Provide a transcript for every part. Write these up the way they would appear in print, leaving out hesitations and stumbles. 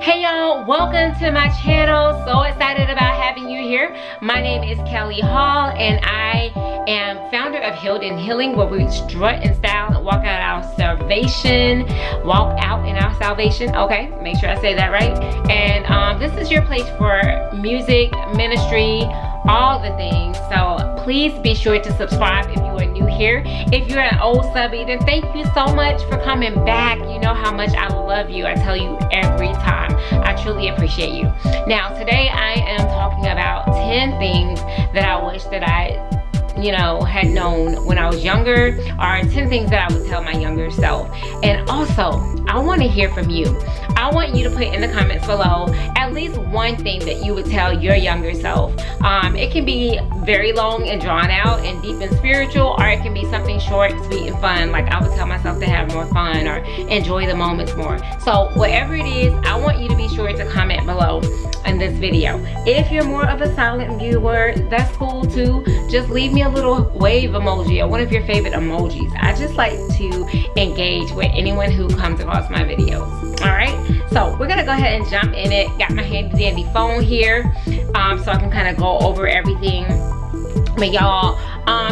Hey y'all, welcome to my channel. So excited about having you here. My name is Kelley Hall and I am founder of Healed and Healing, where we strut in style and walk out our salvation. Okay, make sure I say that right. And this is your place for music, ministry, all the things. So please be sure to subscribe if you are new here. If you're an old subby, then thank you so much for coming back. You know how much I love you. I tell you every time. I truly appreciate you. Now today I am talking about 10 things that I wish that I had known when I was younger, or 10 things that I would tell my younger self. And also, I want to hear from you. I want you to put in the comments below at least one thing that you would tell your younger self. It can be very long and drawn out and deep and spiritual, or it can be something short, sweet, and fun. Like I would tell myself to have more fun or enjoy the moments more. So whatever it is, I want you to be sure to comment below in this video. If you're more of a silent viewer, that's cool too. Just leave me a little wave emoji or one of your favorite emojis. I just like to engage with anyone who comes across my videos. All right, so we're gonna go ahead and jump in it. Got my handy dandy phone here, so I can kind of go over everything. But y'all,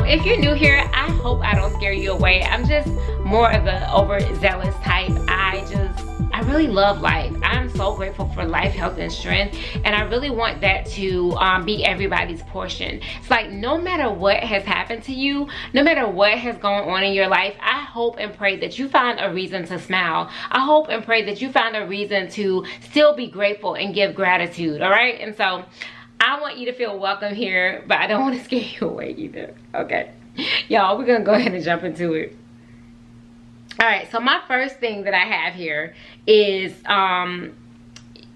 if you're new here, I hope I don't scare you away. I'm just more of the overzealous type. I really love life. I'm so grateful for life, health, and strength, and I really want that to be everybody's portion. It's like no matter what has happened to you, no matter what has gone on in your life, I hope and pray that you find a reason to smile. I hope and pray that you find a reason to still be grateful and give gratitude, all right? And so I want you to feel welcome here, but I don't want to scare you away either, okay? Y'all, we're gonna go ahead and jump into it. All right, so my first thing that I have here is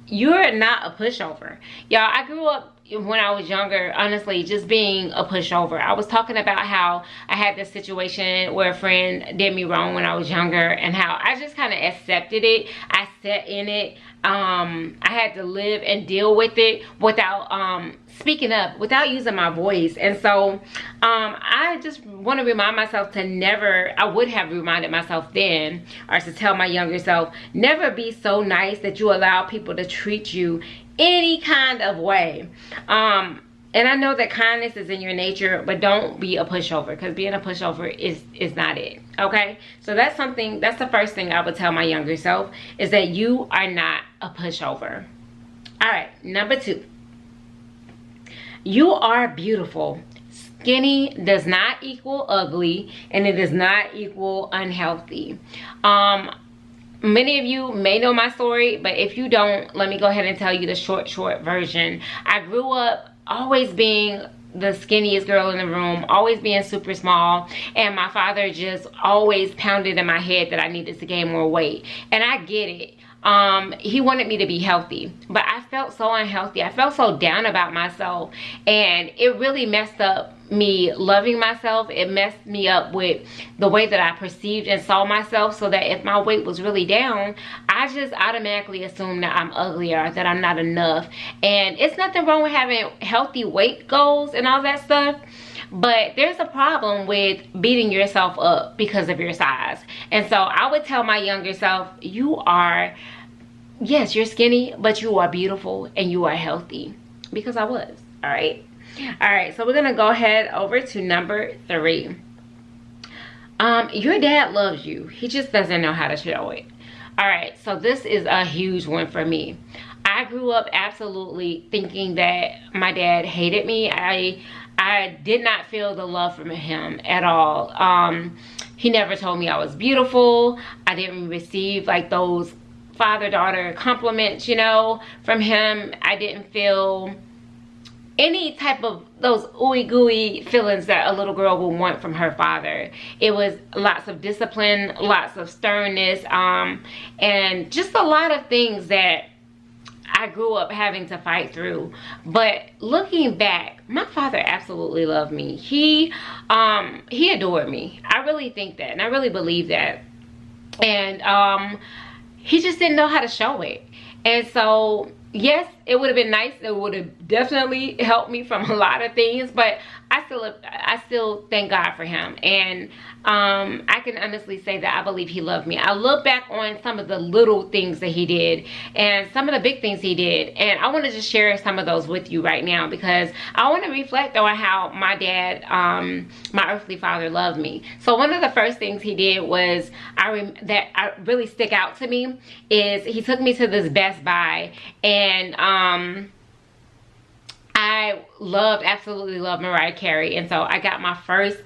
you're not a pushover. Y'all, I grew up when I was younger, honestly, just being a pushover. I was talking about how I had this situation where a friend did me wrong when I was younger, and how I just kind of accepted it. I sat in it. I had to live and deal with it without speaking up, without using my voice. And so I just want to remind myself to never, I would have reminded myself then, or to tell my younger self, never be so nice that you allow people to treat you any kind of way. And I know that kindness is in your nature, but don't be a pushover, because being a pushover is not it, okay? So that's the first thing I would tell my younger self, is that you are not a pushover. All right, number 2. You are beautiful. Skinny does not equal ugly, and it does not equal unhealthy. Many of you may know my story, but if you don't, let me go ahead and tell you the short version. I grew up always being the skinniest girl in the room, always being super small, and my father just always pounded in my head that I needed to gain more weight. And I get it. He wanted me to be healthy, but I felt so unhealthy. I felt so down about myself, and it really messed up me loving myself. It messed me up with the way that I perceived and saw myself, so that if my weight was really down, I just automatically assumed that I'm ugly or that I'm not enough. And it's nothing wrong with having healthy weight goals and all that stuff, but there's a problem with beating yourself up because of your size. And so I would tell my younger self, yes, you're skinny, but you are beautiful and you are healthy, because I was. All right. All right, so we're gonna go ahead over to number 3. Your dad loves you. He just doesn't know how to show it. All right, so this is a huge one for me. I grew up absolutely thinking that my dad hated me. I did not feel the love from him at all. He never told me I was beautiful. I didn't receive like those father-daughter compliments, from him. I didn't feel any type of those ooey gooey feelings that a little girl would want from her father. It was lots of discipline, lots of sternness, and just a lot of things that I grew up having to fight through. But looking back, my father absolutely loved me. He adored me. I really think that, and I really believe that. And he just didn't know how to show it. And so yes, it would have been nice. It would have definitely helped me from a lot of things, but I still thank God for him. And I can honestly say that I believe he loved me. I look back on some of the little things that he did and some of the big things he did. And I want to just share some of those with you right now, because I want to reflect on how my dad, my earthly father, loved me. So one of the first things he did was, that really stick out to me, is he took me to this Best Buy, and I absolutely love Mariah Carey. And so I got my first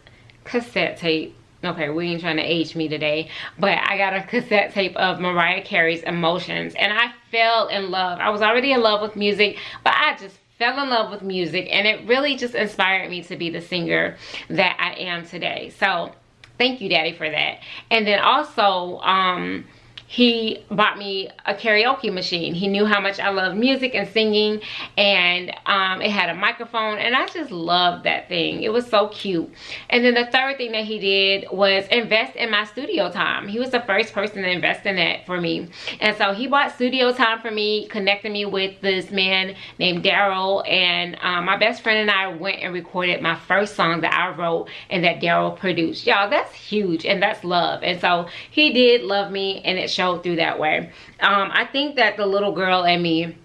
cassette tape. Okay, we ain't trying to age me today, but I got a cassette tape of Mariah Carey's Emotions, and I fell in love. I was already in love with music, but I just fell in love with music, and it really just inspired me to be the singer that I am today. So thank you, Daddy, for that. And then also, he bought me a karaoke machine. He knew how much I love music and singing, and it had a microphone, and I just loved that thing. It was so cute. And then the third thing that he did was invest in my studio time. He was the first person to invest in that for me. And so he bought studio time for me, connected me with this man named Daryl, and my best friend and I went and recorded my first song that I wrote and that Daryl produced. Y'all, that's huge, and that's love. And so he did love me, and it showed through that way. I think that the little girl in me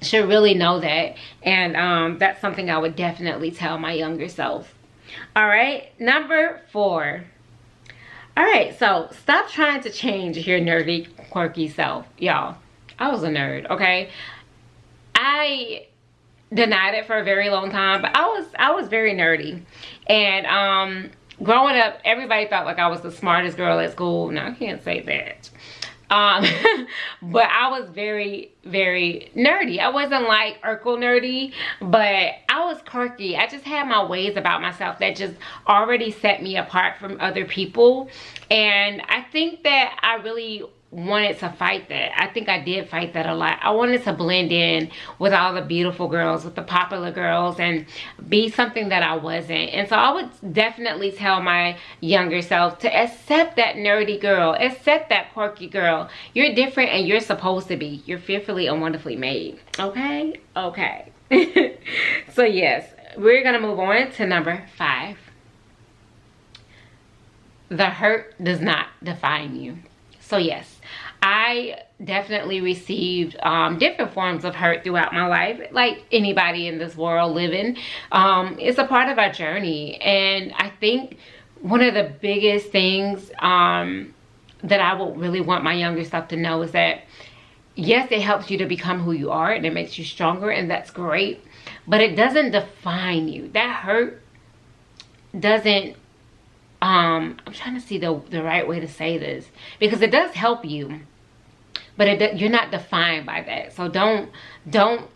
should really know that, and that's something I would definitely tell my younger self. All right, number 4. All right, so stop trying to change your nerdy, quirky self. Y'all, I was a nerd, okay? I denied it for a very long time, but I was very nerdy. And growing up, everybody thought like I was the smartest girl at school. No, I can't say that. But I was very, very nerdy. I wasn't like Urkel nerdy, but I was quirky. I just had my ways about myself that just already set me apart from other people. And I think that I really wanted to fight that. I think I did fight that a lot. I wanted to blend in with all the beautiful girls, with the popular girls, and be something that I wasn't. And so I would definitely tell my younger self to accept that nerdy girl, accept that quirky girl. You're different, and you're supposed to be. You're fearfully and wonderfully made. Okay? Okay. So yes, we're gonna move on to number 5. The hurt does not define you. So yes, I definitely received different forms of hurt throughout my life, like anybody in this world living. It's a part of our journey. And I think one of the biggest things that I would really want my younger self to know is that, yes, it helps you to become who you are, and it makes you stronger, and that's great. But it doesn't define you. That hurt doesn't... I'm trying to see the right way to say this, because it does help you, but you're not defined by that. So don't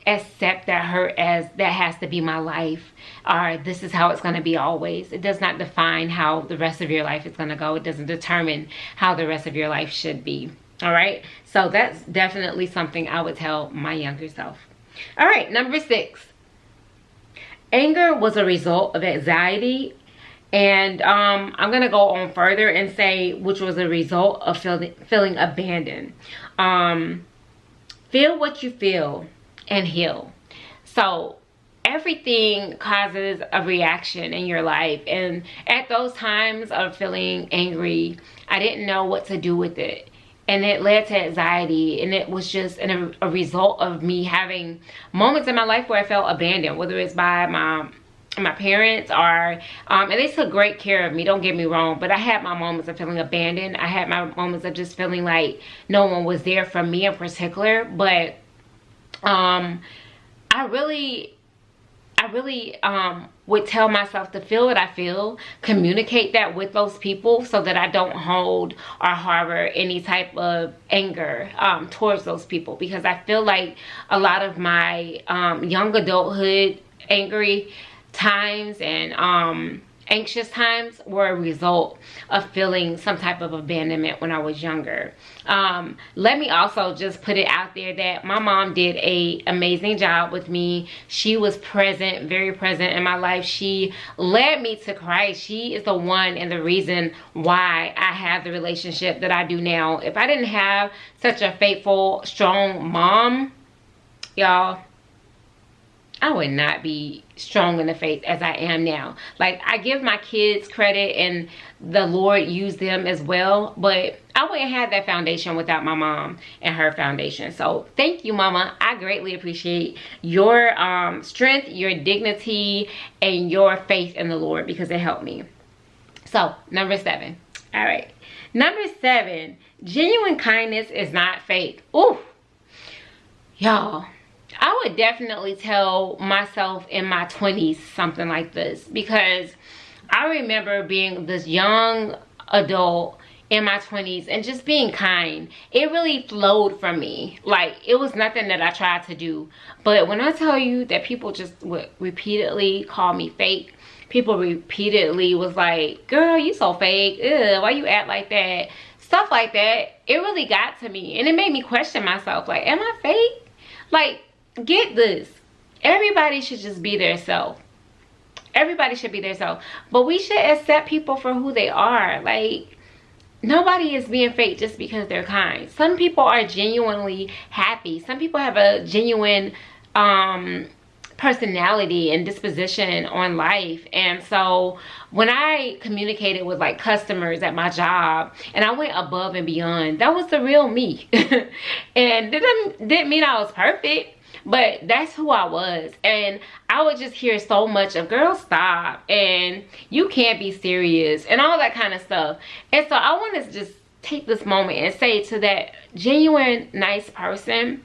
accept that hurt as that has to be my life, or this is how it's going to be always. It does not define how the rest of your life is going to go. It doesn't determine how the rest of your life should be. All right, so that's definitely something I would tell my younger self. All right, number 6. Anger was a result of anxiety. And I'm going to go on further and say, which was a result of feeling abandoned. Feel what you feel and heal. So everything causes a reaction in your life. And at those times of feeling angry, I didn't know what to do with it. And it led to anxiety. And it was just a result of me having moments in my life where I felt abandoned, whether it's by my parents or and they took great care of me, don't get me wrong, but I had my moments of feeling abandoned. I had my moments of just feeling like no one was there for me in particular. But I really would tell myself to feel what I feel, communicate that with those people, so that I don't hold or harbor any type of anger towards those people, because I feel like a lot of my young adulthood angry times and anxious times were a result of feeling some type of abandonment when I was younger. Let me also just put it out there that my mom did an amazing job with me. She was present, very present in my life. She led me to Christ. She is the one and the reason why I have the relationship that I do now. If I didn't have such a faithful, strong mom, y'all, I would not be strong in the faith as I am now. Like, I give my kids credit and the Lord used them as well, but I wouldn't have that foundation without my mom and her foundation. So thank you, Mama. I greatly appreciate your strength, your dignity, and your faith in the Lord, because it helped me. So number 7. All right, number 7, genuine kindness is not fake. Ooh, y'all, I would definitely tell myself in my 20s something like this, because I remember being this young adult in my 20s and just being kind. It really flowed from me. Like, it was nothing that I tried to do. But when I tell you that people just would repeatedly call me fake, people repeatedly was like, girl, you so fake. Ugh, why you act like that? Stuff like that. It really got to me. And it made me question myself. Like, am I fake? Like, get this. Everybody should just be their self. Everybody should be their self. But we should accept people for who they are. Like, nobody is being fake just because they're kind. Some people are genuinely happy. Some people have a genuine personality and disposition on life. And so when I communicated with like customers at my job and I went above and beyond, that was the real me. And didn't mean I was perfect, but that's who I was. And I would just hear so much of, girl, stop, and you can't be serious, and all that kind of stuff. And so I want to just take this moment and say to that genuine, nice person,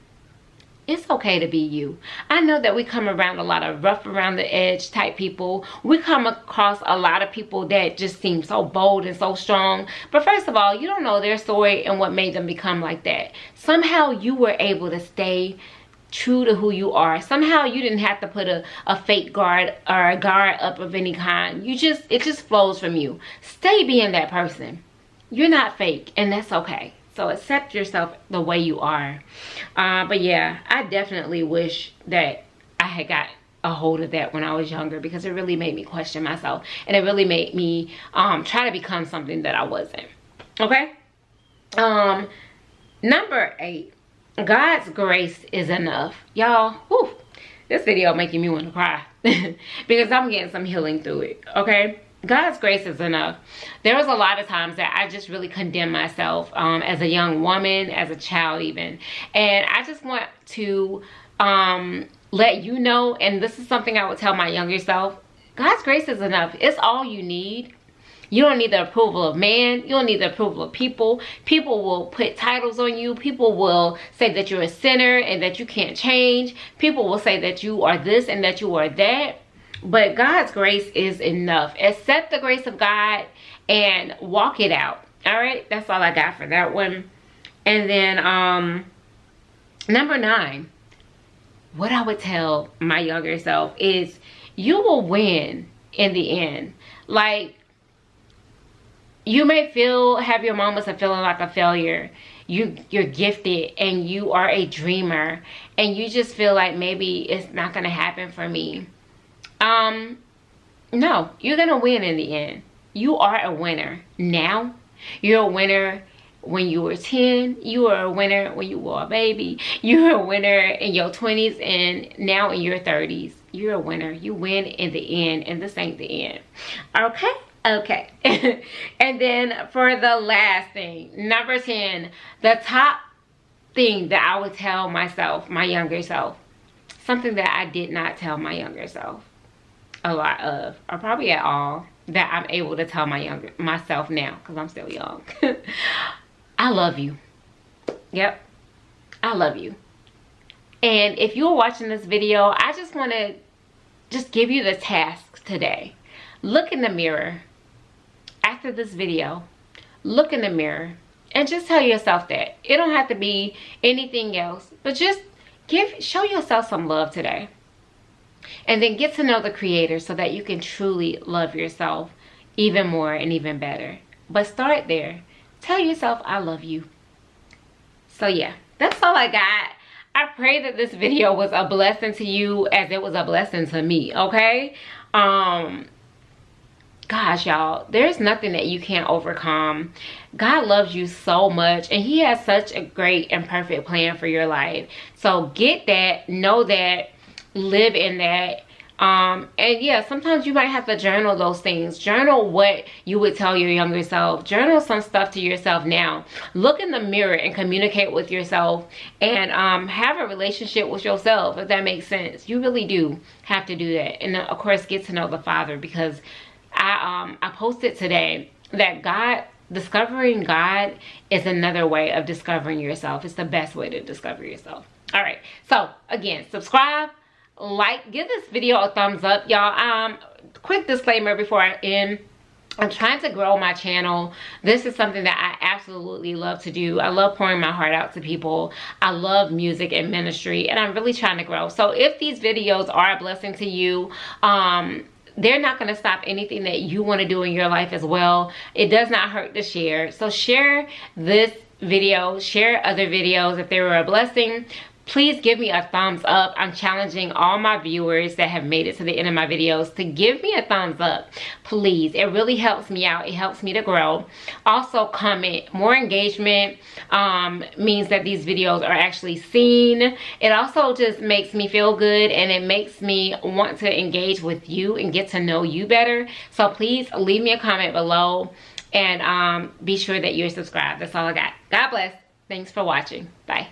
it's okay to be you. I know that we come around a lot of rough around the edge type people. We come across a lot of people that just seem so bold and so strong. But first of all, you don't know their story and what made them become like that. Somehow you were able to stay true to who you are. Somehow you didn't have to put a fake guard or a guard up of any kind. It just flows from you. Stay being that person. You're not fake, and that's okay. So accept yourself the way you are. But yeah, I definitely wish that I had got a hold of that when I was younger, because it really made me question myself, and it really made me try to become something that I wasn't. Okay. Number 8. God's grace is enough. Y'all, this video making me want to cry because I'm getting some healing through it. Okay, God's grace is enough. There was a lot of times that I just really condemned myself as a young woman, as a child even. And I just want to let you know, and this is something I would tell my younger self, God's grace is enough. It's all you need. You don't need the approval of man. You don't need the approval of people. People will put titles on you. People will say that you're a sinner and that you can't change. People will say that you are this and that you are that. But God's grace is enough. Accept the grace of God and walk it out. All right? That's all I got for that one. And then number 9, what I would tell my younger self is, you will win in the end. Like, you may have your moments of feeling like a failure. You're gifted and you are a dreamer, and you just feel like maybe it's not going to happen for me. No, you're going to win in the end. You are a winner now. You're a winner when you were 10. You were a winner when you were a baby. You're a winner in your 20s and now in your 30s. You're a winner. You win in the end, and this ain't the end. Okay? Okay. And then for the last thing, number 10, the top thing that I would tell myself, my younger self, something that I did not tell my younger self a lot of, or probably at all, that I'm able to tell myself now, because I'm still young. I love you. Yep. I love you. And if you're watching this video, I just want to give you the task today. Look in the mirror. After this video, look in the mirror and just tell yourself that. It don't have to be anything else, but just show yourself some love today. And then get to know the Creator so that you can truly love yourself even more and even better. But start there. Tell yourself, I love you. So yeah, that's all I got. I pray that this video was a blessing to you as it was a blessing to me, okay? Gosh, y'all, there's nothing that you can't overcome. God loves you so much, and he has such a great and perfect plan for your life. So get that, know that, live in that. And yeah, sometimes you might have to journal those things. Journal what you would tell your younger self. Journal some stuff to yourself now. Look in the mirror and communicate with yourself, and have a relationship with yourself, if that makes sense. You really do have to do that. And of course, get to know the Father, because I posted today that discovering God is another way of discovering yourself. It's the best way to discover yourself. All right, so again, subscribe, like, give this video a thumbs up, y'all. Quick disclaimer before I end. I'm trying to grow my channel. This is something that I absolutely love to do. I love pouring my heart out to people. I love music and ministry, and I'm really trying to grow. So if these videos are a blessing to you, they're not going to stop anything that you want to do in your life as well. It does not hurt to share. So share this video, share other videos if they were a blessing. Please give me a thumbs up. I'm challenging all my viewers that have made it to the end of my videos to give me a thumbs up. Please, it really helps me out. It helps me to grow. Also, comment. More engagement means that these videos are actually seen. It also just makes me feel good, and it makes me want to engage with you and get to know you better. So please leave me a comment below, and be sure that you're subscribed. That's all I got. God bless. Thanks for watching. Bye.